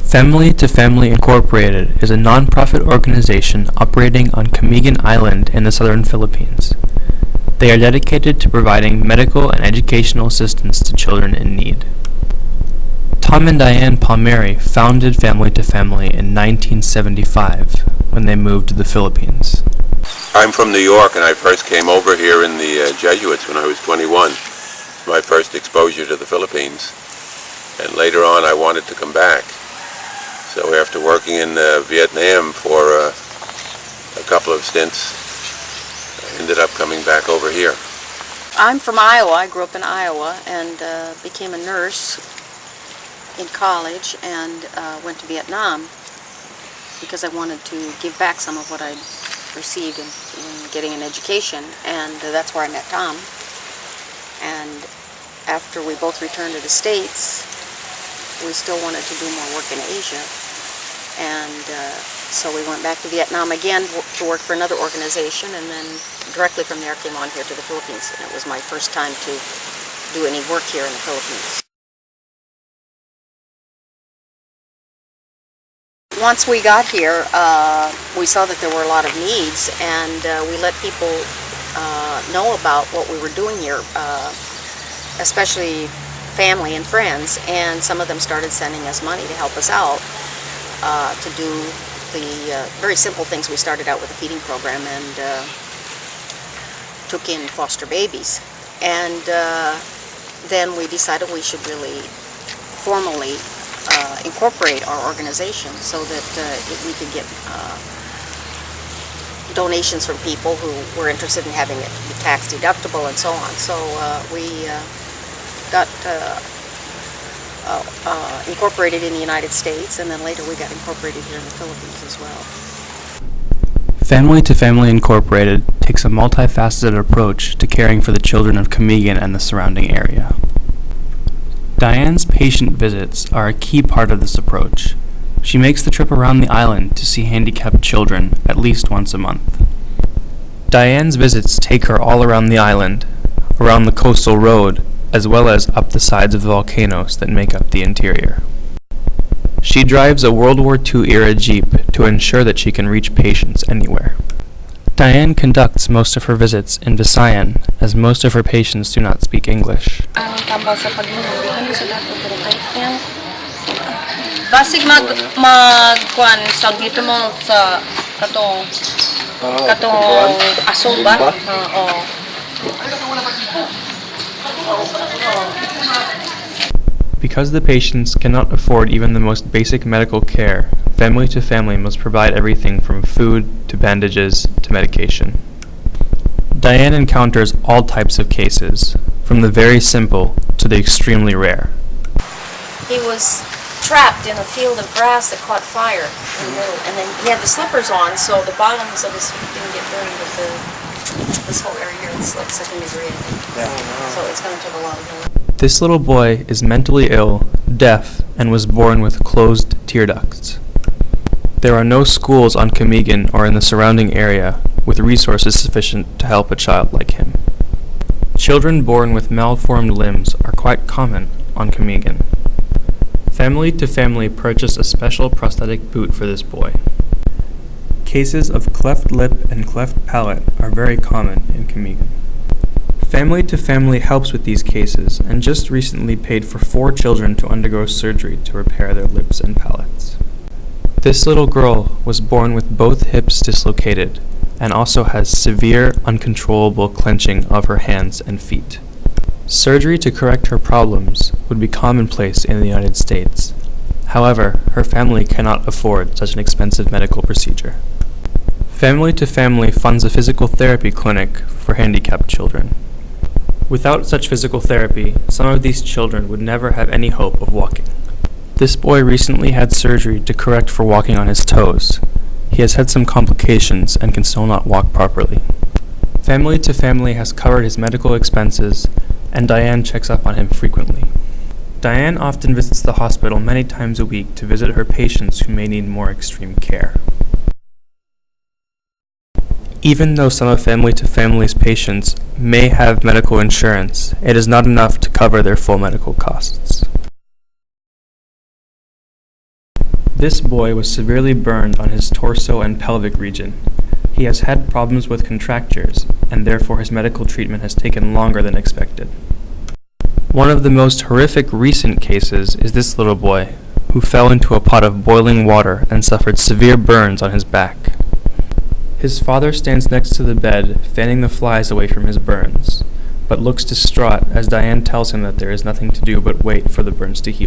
Family to Family Incorporated is a non-profit organization operating on Camiguin Island in the southern Philippines. They are dedicated to providing medical and educational assistance to children in need. Tom and Diane Palmieri founded Family to Family in 1975 when they moved to the Philippines. I'm from New York, and I first came over here in the Jesuits when I was 21. My first exposure to the Philippines, and later on I wanted to come back. So after working in Vietnam for a couple of stints, I ended up coming back over here. I'm from Iowa. I grew up in Iowa and became a nurse in college and went to Vietnam because I wanted to give back some of what I received in getting an education, and that's where I met Tom. And after we both returned to the States, we still wanted to do more work in Asia, and so we went back to Vietnam again to work for another organization, and then directly from there came on here to the Philippines, and it was my first time to do any work here in the Philippines. Once we got here, we saw that there were a lot of needs, and we let people know about what we were doing here, especially family and friends, and some of them started sending us money to help us out to do the very simple things. We started out with a feeding program and took in foster babies, and then we decided we should really formally incorporate our organization so that we could get donations from people who were interested in having it tax deductible and so on. So we got incorporated in the United States, and then later we got incorporated here in the Philippines as well. Family to Family Incorporated takes a multifaceted approach to caring for the children of Camiguin and the surrounding area. Diane's patient visits are a key part of this approach. She makes the trip around the island to see handicapped children at least once a month. Diane's visits take her all around the island, around the coastal road, as well as up the sides of the volcanoes that make up the interior. She drives a World War II-era Jeep to ensure that she can reach patients anywhere. Diane conducts most of her visits in Visayan, as most of her patients do not speak English. Basig magkuan sa dito mo sa katong aso ba? Because the patients cannot afford even the most basic medical care, Family to Family must provide everything from food to bandages to medication. Diane encounters all types of cases, from the very simple to the extremely rare. He was trapped in a field of grass that caught fire in the middle, and then he had the slippers on, so the bottoms of his feet didn't get burned with this whole area here. It's like second degree, I think. So it's going to take a lot of work. This little boy is mentally ill, deaf, and was born with closed tear ducts. There are no schools on Camiguin or in the surrounding area with resources sufficient to help a child like him. Children born with malformed limbs are quite common on Camiguin. Family to Family purchased a special prosthetic boot for this boy. Cases of cleft lip and cleft palate are very common in Camiguin. Family to Family helps with these cases and just recently paid for 4 children to undergo surgery to repair their lips and palates. This little girl was born with both hips dislocated and also has severe, uncontrollable clenching of her hands and feet. Surgery to correct her problems would be commonplace in the United States. However, her family cannot afford such an expensive medical procedure. Family to Family funds a physical therapy clinic for handicapped children. Without such physical therapy, some of these children would never have any hope of walking. This boy recently had surgery to correct for walking on his toes. He has had some complications and can still not walk properly. Family to Family has covered his medical expenses, and Diane checks up on him frequently. Diane often visits the hospital many times a week to visit her patients who may need more extreme care. Even though some of Family to Family's patients may have medical insurance, it is not enough to cover their full medical costs. This boy was severely burned on his torso and pelvic region. He has had problems with contractures, and therefore his medical treatment has taken longer than expected. One of the most horrific recent cases is this little boy, who fell into a pot of boiling water and suffered severe burns on his back. His father stands next to the bed, fanning the flies away from his burns, but looks distraught as Diane tells him that there is nothing to do but wait for the burns to heal.